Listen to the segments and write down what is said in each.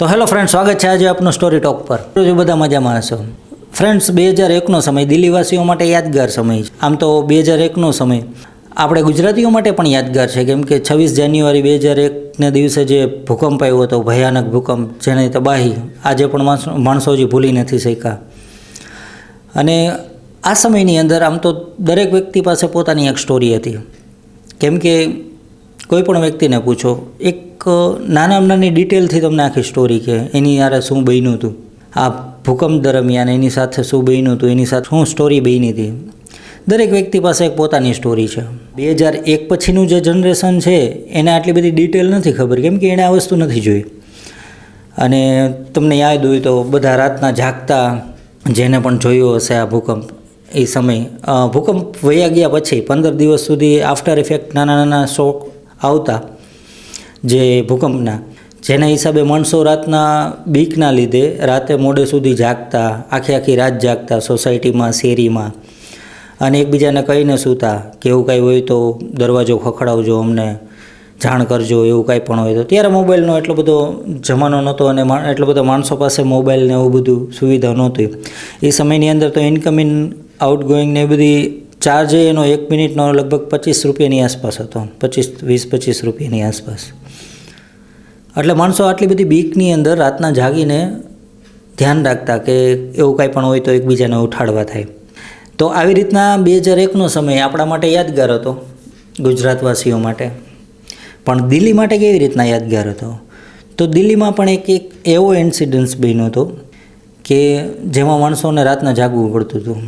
તો hello friends, સ્વાગત છે આજે આપનો સ્ટોરી ટોક પર. જો બધા મજામાં હશો. ફ્રેન્ડ્સ, 2001નો સમય દિલ્હીવાસીઓ માટે યાદગાર સમય છે. આમ તો 2001નો સમય આપણે ગુજરાતીઓ માટે પણ યાદગાર છે, કેમ કે 26 જાન્યુઆરી 2001ને દિવસે જે ભૂકંપ આવ્યો હતો, ભયાનક ભૂકંપ, જેની તબાહી આજે પણ માણસો હજી ભૂલી નથી શક્યા. અને આ સમયની અંદર આમ તો દરેક વ્યક્તિ પાસે પોતાની એક સ્ટોરી હતી, કેમ કે કોઈ પણ વ્યક્તિને પૂછો, એક નાની ડિટેલથી તમને આખી સ્ટોરી કે એની યારે શું બન્યું હતું, આ ભૂકંપ દરમિયાન એની સાથે શું બન્યું હતું, એની સાથે શું સ્ટોરી બની હતી. દરેક વ્યક્તિ પાસે એક પોતાની સ્ટોરી છે. 2001 પછીનું જે જનરેશન છે એને આટલી બધી ડિટેલ નથી ખબર, કેમ કે એણે આ વસ્તુ નથી જોઈ. અને તમને યાદ હોય તો બધા રાતના જાગતા, જેને પણ જોયો હશે આ ભૂકંપ, એ સમય ભૂકંપ વયા ગયા પછી 15 દિવસ સુધી આફ્ટર ઇફેક્ટ નાના શોક આવતા જે ભૂકંપના, જેના હિસાબે માણસો રાતના બીકના લીધે રાતે મોડે સુધી જાગતા, આખી રાત જાગતા સોસાયટીમાં, શેરીમાં, અને એકબીજાને કહીને સૂતા કે એવું કાંઈ હોય તો દરવાજો ખખડાવજો, અમને જાણ કરજો, એવું કાંઈ પણ હોય તો. ત્યારે મોબાઈલનો એટલો બધો જમાનો નહોતો અને એટલો બધો માણસો પાસે મોબાઈલ ને એવું બધું સુવિધા નહોતી. એ સમયની અંદર તો ઇનકમિંગ આઉટગોઈંગ ને એ બધી ચાર્જ એનો 1 મિનિટનો લગભગ 25 રૂપિયાની આસપાસ હતો, 20-25 રૂપિયાની આસપાસ. એટલે માણસો આટલી બધી બીકની અંદર રાતના જાગીને ધ્યાન રાખતા કે એવું કાંઈ પણ હોય તો એકબીજાને ઉઠાડવા થાય. તો આવી રીતના 2001નો સમય આપણા માટે યાદગાર હતો, ગુજરાતવાસીઓ માટે. પણ દિલ્હી માટે કેવી રીતના યાદગાર હતો? તો દિલ્હીમાં પણ એક એવો ઇન્સિડન્સ બન્યો હતો કે જેમાં માણસોને રાતના જાગવું પડતું હતું.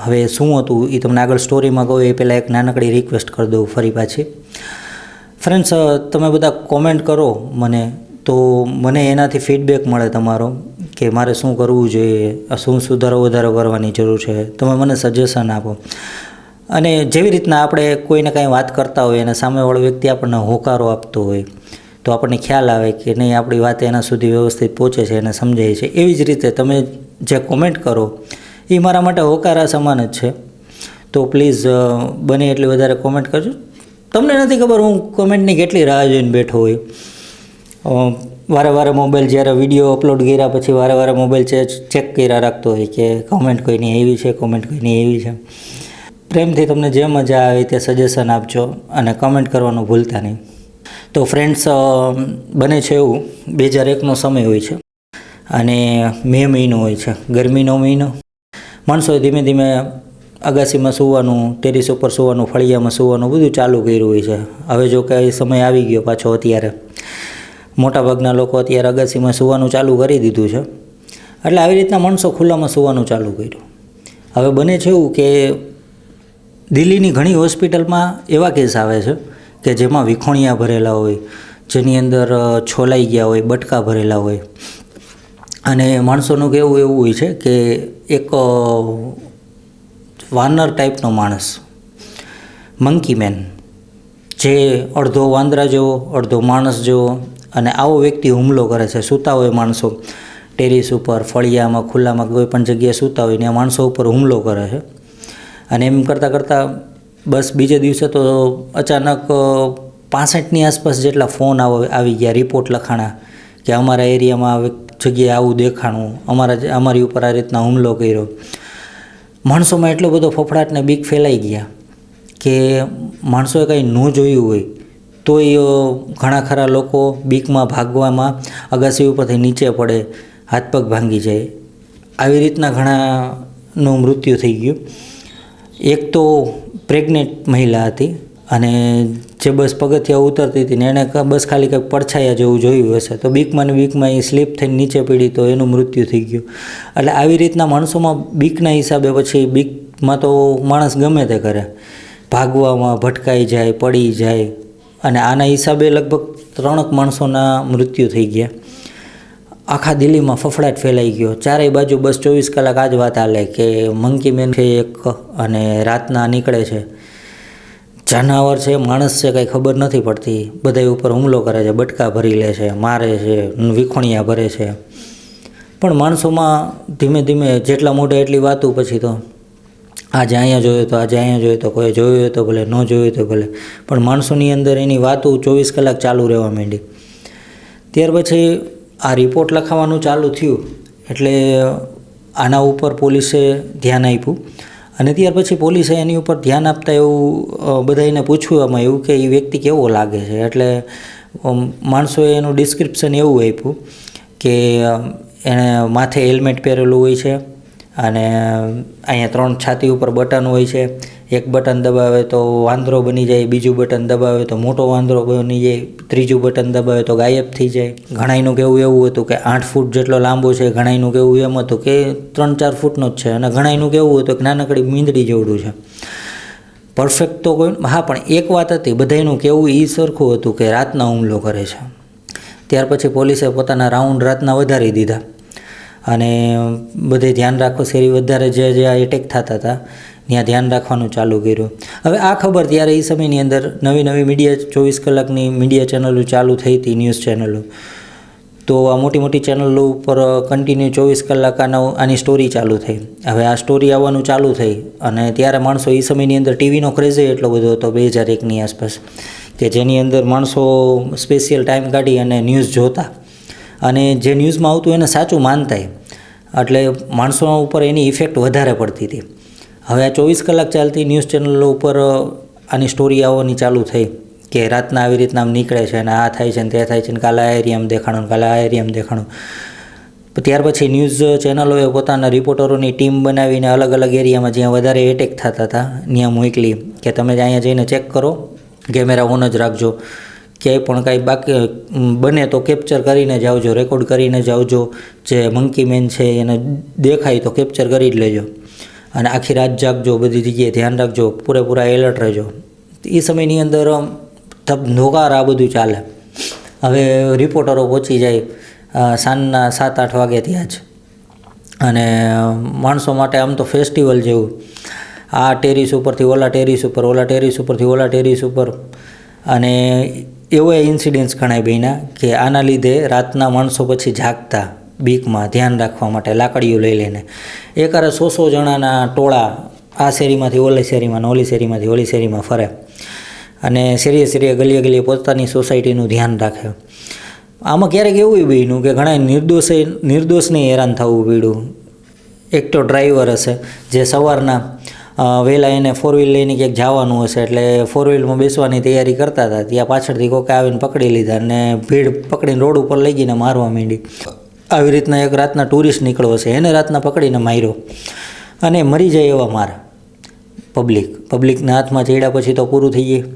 હવે શું હતું એ તમને આગળ સ્ટોરીમાં કહું એ પહેલાં એક નાનકડી રિક્વેસ્ટ કરી દઉં ફરી પાછી. ફ્રેન્ડ્સ, તમે બધા કોમેન્ટ કરો મને, તો મને એનાથી ફીડબેક મળે તમારો કે મારે શું કરવું જોઈએ, શું વધારો કરવાની જરૂર છે. તમે મને સજેશન આપો. અને જેવી રીતના આપણે કોઈને કાંઈ વાત કરતા હોય અને સામેવાળો વ્યક્તિ આપણને હોકારો આપતો હોય તો આપણને ખ્યાલ આવે કે નહીં, આપણી વાત એના સુધી વ્યવસ્થિત પહોંચે છે અને સમજાય છે. એવી જ રીતે તમે જે કોમેન્ટ કરો એ મારા માટે હોકારા સમાન જ છે. તો પ્લીઝ બને એટલી વધારે કોમેન્ટ કરજો. તમને નથી ખબર હું કોમેન્ટની કેટલી રાહ જોઈને બેઠો હોય. વારે મોબાઈલ જ્યારે વિડીયો અપલોડ કર્યા પછી વારે મોબાઈલ ચેક કર્યા રાખતો હોય કે કોમેન્ટ કોઈની એવી છે, કોમેન્ટ કોઈની એવી છે. પ્રેમથી તમને જે મજા આવે તે સજેશન આપજો અને કમેન્ટ કરવાનું ભૂલતા નહીં. તો ફ્રેન્ડ્સ, બને છે એવું 2001નો સમય હોય છે અને મે મહિનો હોય છે, ગરમીનો મહિનો. માણસોએ ધીમે ધીમે અગાસીમાં સૂવાનું, ટેરિસ ઉપર સૂવાનું, ફળિયામાં સૂવાનું બધું ચાલુ કર્યું હોય છે. હવે જો કે એ સમય આવી ગયો પાછો. અત્યારે મોટાભાગના લોકો અત્યારે અગાસીમાં સૂવાનું ચાલુ કરી દીધું છે. એટલે આવી રીતના માણસો ખુલ્લામાં સૂવાનું ચાલુ કર્યું. હવે બને છે એવું કે દિલ્હીની ઘણી હોસ્પિટલમાં એવા કેસ આવે છે કે જેમાં વિખોણિયા ભરેલા હોય, જેની અંદર છોલાઈ ગયા હોય, બટકા ભરેલા હોય. અને માણસોનું કહેવું એવું હોય છે કે એક વાનર ટાઈપનો માણસ, મંકી મેન, જે અડધો વાંદરા જેવો, અડધો માણસ જેવો, અને આવો વ્યક્તિ હુમલો કરે છે. સૂતા હોય માણસો ટેરિસ ઉપર, ફળિયામાં, ખુલ્લામાં કોઈ પણ જગ્યાએ સૂતા હોય ને આ માણસો ઉપર હુમલો કરે છે. અને એમ કરતાં બસ બીજે દિવસે તો અચાનક 65ની આસપાસ જેટલા ફોન આવી ગયા, રિપોર્ટ લખાણા કે અમારા એરિયામાં આ જગ્યાએ આવું દેખાણું, અમારી ઉપર આ રીતના હુમલો કર્યો. માણસોમાં એટલો બધો ફફડાટ ને બીક ફેલાઈ ગયા કે માણસોએ કંઈ ન જોયું હોય તોય ઘણા ખરા લોકો બીકમાં ભાગવામાં અગાસી ઉપરથી નીચે પડે, હાથ પગ ભાંગી જાય. આવી રીતના ઘણાનું મૃત્યુ થઈ ગયું. એક તો પ્રેગ્નેન્ટ મહિલા હતી અને જે બસ પગથિયા ઉતરતી હતી ને એણે બસ ખાલી કંઈક પડછાયા જેવું જોયું હશે તો બીકમાં એ સ્લીપ થઈને નીચે પડી તો એનું મૃત્યુ થઈ ગયું. એટલે આવી રીતના માણસોમાં બીકના હિસાબે પછી બીકમાં તો માણસ ગમે તે કરે, ભાગવામાં ભટકાઈ જાય, પડી જાય. અને આના હિસાબે લગભગ 3 માણસોના મૃત્યુ થઈ ગયા. આખા દિલ્હીમાં ફફડાટ ફેલાઈ ગયો. ચારેય બાજુ બસ 24 કલાક આ જ વાત હાલે કે મંકી મેન છે એક, અને રાતના નીકળે છે, જાનવર છે, માણસ છે, કંઈ ખબર નથી પડતી, બધા ઉપર હુમલો કરે છે, બટકા ભરી લે છે, મારે છે, વિખોણિયા ભરે છે. પણ માણસોમાં ધીમે ધીમે જેટલા મોઢે એટલી વાતો, પછી તો આજે અહીંયા જોયો તો, આજે અહીંયા જોયો તો, કોઈ જોયું હોય તો ભલે, ન જોયું હોય તો ભલે, પણ માણસોની અંદર એની વાતો 24 કલાક ચાલુ રહેવા માંડી. ત્યાર પછી આ રિપોર્ટ લખાવાનું ચાલુ થયું એટલે આના ઉપર પોલીસે ધ્યાન આપ્યું અને ત્યાર પછી પોલીસે એની ઉપર ધ્યાન આપતા એવું બધાને પૂછવામાં એવું કે એ વ્યક્તિ કેવો લાગે છે. એટલે માણસોએ એનું ડિસ્ક્રિપ્શન એવું આપ્યું કે એણે માથે હેલ્મેટ પહેરેલું હોય છે અને અહીંયા 3 છાતી ઉપર બટન હોય છે. એક બટન દબાવે તો વાંદરો બની જાય, બીજું બટન દબાવે તો મોટો વાંદરો બની જાય, ત્રીજું બટન દબાવે તો ગાયબ થઈ જાય. ઘણાયનું કહેવું એવું હતું કે 8 ફૂટ જેટલો લાંબો છે, ઘણાયનું કહેવું એમ હતું કે 3-4 ફૂટનો જ છે અને ઘણાયનું કહેવું હતું કે નાનકડી મીંદડી જેવડું છે. પરફેક્ટ તો કોઈ પણ એક વાત હતી, બધાયનું કહેવું એ સરખું હતું કે રાતના હુમલો કરે છે. ત્યાર પછી પોલીસે પોતાના રાઉન્ડ રાતના વધારી દીધા અને બધે ધ્યાન રાખો શેરી વધારે જે એટેક થતા હતા ત્યાં ધ્યાન રાખવાનું ચાલુ કર્યું. હવે આ ખબર ત્યારે એ સમયની અંદર નવી મીડિયા 24 કલાકની મીડિયા ચેનલો ચાલુ થઈ હતી, ન્યૂઝ ચેનલો. તો આ મોટી ચેનલો ઉપર કન્ટિન્યુ 24 કલાક આની સ્ટોરી ચાલુ થઈ. હવે આ સ્ટોરી આવવાનું ચાલુ થઈ અને ત્યારે માણસો એ સમયની અંદર ટીવીનો ક્રેઝ એટલો બધો હતો 2001ની આસપાસ કે જેની અંદર માણસો સ્પેશિયલ ટાઈમ કાઢી અને ન્યૂઝ જોતા અને જે ન્યૂઝમાં આવતું એને સાચું માનતા. એટલે માણસો ઉપર એની ઇફેક્ટ વધારે પડતી હતી. હવે આ 24 કલાક ચાલતી ન્યૂઝ ચેનલો ઉપર આની સ્ટોરી આવવાની ચાલુ થઈ કે રાતના આવી રીતના આમ નીકળે છે અને આ થાય છે ને તે થાય છે ને કાલે આ એરિયામાં દેખાણું, કાલે આ એરિયામાં દેખાણું. ત્યાર પછી ન્યૂઝ ચેનલોએ પોતાના રિપોર્ટરોની ટીમ બનાવીને અલગ એરિયામાં જ્યાં વધારે એટેક થતા હતા ત્યાં મોકલી કે તમે અહીંયા જઈને ચેક કરો, કેમેરા ઓન જ રાખજો, ક્યાંય પણ કાંઈ બાકી બને તો કેપ્ચર કરીને જ આવજો, રેકોર્ડ કરીને જ આવજો. જે મંકી મેન છે એને દેખાય તો કેપ્ચર કરી જ લેજો અને આખી રાત જાગજો, બધી જગ્યાએ ધ્યાન રાખજો, પૂરેપૂરા એલર્ટ રહેજો. એ સમયની અંદર ધબધોકાર આ બધું ચાલે. હવે રિપોર્ટરો પહોંચી જાય સાંજના 7-8 વાગે ત્યાં જ અને માણસો માટે આમ તો ફેસ્ટિવલ જેવું. આ ટેરિસ ઉપરથી ઓલા ટેરિસ ઉપર, ઓલા ટેરિસ ઉપરથી ઓલા ટેરિસ ઉપર. અને એવો ઇન્સિડન્ટ્સ ઘણા બન્યા કે આના લીધે રાતના માણસો પછી જાગતા બીકમાં ધ્યાન રાખવા માટે લાકડીઓ લઈ લઈને. એકારે 100 જણાના ટોળા આ શેરીમાંથી ઓલી શેરીમાં, ઓલી શેરીમાંથી ઓલી શેરીમાં ફરે અને શેરીએ ગલીએ પોતાની સોસાયટીનું ધ્યાન રાખે. આમાં ક્યારેક એવું બન્યું કે ઘણા નિર્દોષને હેરાન થવું પડ્યું. એક તો ડ્રાઈવર હશે જે સવારના વહેલા એને 4 વ્હીલ લઈને ક્યાંક જવાનું હશે એટલે 4 વ્હીલમાં બેસવાની તૈયારી કરતા હતા, ત્યાં પાછળથી કોકે આવીને પકડી લીધા અને ભીડ પકડીને રોડ ઉપર લઈ ગઈને મારવા માંડી. આવી રીતના એક રાતના ટુરિસ્ટ નીકળ્યો હશે, એને રાતના પકડીને માર્યો અને મરી જાય એવા માર. પબ્લિકના હાથમાં ચડ્યા પછી તો પૂરું થઈ ગયું.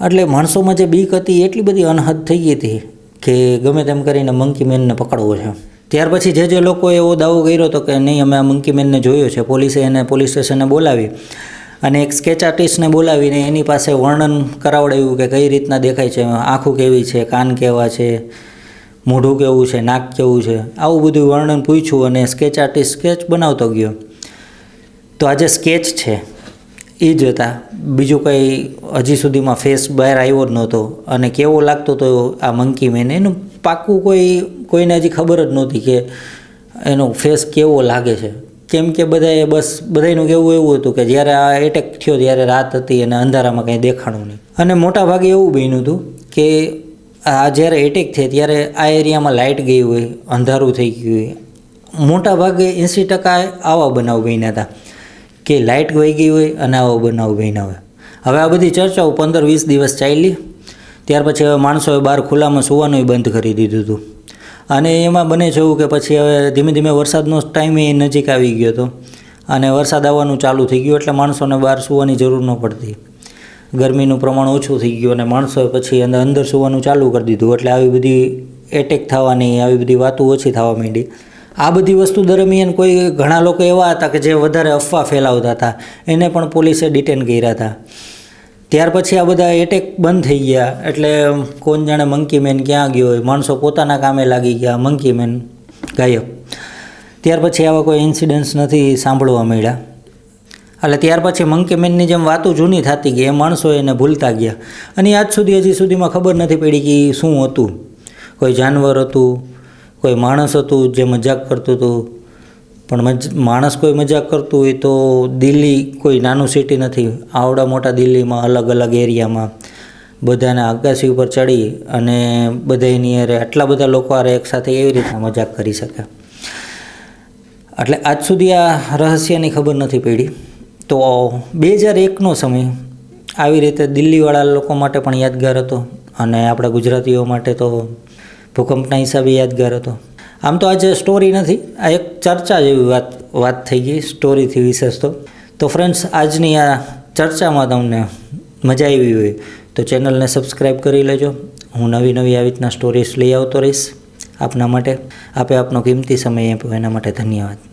એટલે માણસોમાં જે બીક હતી એટલી બધી અનહદ થઈ ગઈ હતી કે ગમે તેમ કરીને મંકી મેનને પકડવો છે. ત્યાર પછી જે લોકોએ એવો દાવો કર્યો હતો કે નહીં અમે આ મંકી મેનને જોયો છે, પોલીસે એને પોલીસ સ્ટેશને બોલાવી અને એક સ્કેચ આર્ટિસ્ટને બોલાવીને એની પાસે વર્ણન કરાવડાવ્યું કે કઈ રીતના દેખાય છે, આંખો કેવી છે, કાન કેવા છે, મોઢું કેવું છે, નાક કેવું છે, આવું બધું વર્ણન પૂછ્યું અને સ્કેચ આર્ટિસ્ટ સ્કેચ બનાવતો ગયો. તો આ જે સ્કેચ છે એ જ હતા, બીજું કંઈ હજી સુધીમાં ફેસ બહાર આવ્યો જ નહોતો અને કેવો લાગતો હતો આ મંકી મેન એનું પાક્કું કોઈને હજી ખબર જ નહોતી કે એનો ફેસ કેવો લાગે છે. કેમ કે બધાનું કહેવું એવું હતું કે જ્યારે આ એટેક થયો ત્યારે રાત હતી અને અંધારામાં કંઈ દેખાણું નહીં. અને મોટા ભાગે એવું બન્યું હતું કે આ જ્યારે એટેક થાય ત્યારે આ એરિયામાં લાઇટ ગઈ હોય, અંધારું થઈ ગયું હોય. મોટા ભાગે 80% આવા બનાવ બન્યા હતા કે લાઇટ વહી ગઈ હોય અને આવા બનાવ બન્યા હોય. હવે આ બધી ચર્ચાઓ 15-20 દિવસ ચાલી. ત્યાર પછી હવે માણસોએ બહાર ખુલ્લામાં સૂવાનું બંધ કરી દીધું હતું અને એમાં બને છે એવું કે પછી હવે ધીમે વરસાદનો ટાઈમ એ નજીક આવી ગયો હતો અને વરસાદ આવવાનું ચાલુ થઈ ગયું એટલે માણસોને બહાર સૂવાની જરૂર ન પડતી. ગરમીનું પ્રમાણ ઓછું થઈ ગયું અને માણસોએ પછી અંદર સૂવાનું ચાલુ કરી દીધું એટલે આવી બધી એટેક થવાની, આવી બધી વાતો ઓછી થવા માંડી. આ બધી વસ્તુ દરમિયાન ઘણા લોકો એવા હતા કે જે વધારે અફવા ફેલાવતા હતા, એને પણ પોલીસે ડિટેન કર્યા હતા. ત્યાર પછી આ બધા એટેક બંધ થઈ ગયા એટલે કોણ જાણે મંકી મેન ક્યાં ગયો હોય, માણસો પોતાના કામે લાગી ગયા, મંકી મેન ગાયબ. ત્યાર પછી આવા કોઈ ઇન્સિડન્ટ્સ નથી સાંભળવા મળ્યા. એટલે ત્યાર પછી મંકી મેનની જેમ વાતો જૂની થતી ગઈ, એ માણસો એને ભૂલતા ગયા અને હજી સુધીમાં ખબર નથી પડી કે શું હતું. કોઈ જાનવર હતું, કોઈ માણસ હતું જે મજાક કરતું હતું. પણ માણસ કોઈ મજાક કરતું હોય તો દિલ્હી કોઈ નાનું સિટી નથી, આવડા મોટા દિલ્હીમાં અલગ એરિયામાં બધાના અગાસી ઉપર ચડી અને બધાની અરે આટલા બધા લોકો આરે એકસાથે એવી રીતના મજાક કરી શકે. એટલે આજ સુધી આ રહસ્યની ખબર નથી પડી. તો 2001નો સમય આવી રીતે દિલ્હીવાળા લોકો માટે પણ યાદગાર હતો અને આપણા ગુજરાતીઓ માટે તો ભૂકંપના હિસાબે યાદગાર હતો. આમ તો આજે સ્ટોરી નથી, આ એક ચર્ચા જેવી વાત થઈ ગઈ સ્ટોરીથી વિશેષ તો ફ્રેન્ડ્સ, આજની આ ચર્ચામાં તમને મજા આવી હોય તો ચેનલને સબસ્ક્રાઈબ કરી લેજો. હું નવી આવી રીતના સ્ટોરીઝ લઈ આવતો રહીશ આપના માટે. આપે આપનો કિંમતી સમય આપ્યો એના માટે ધન્યવાદ.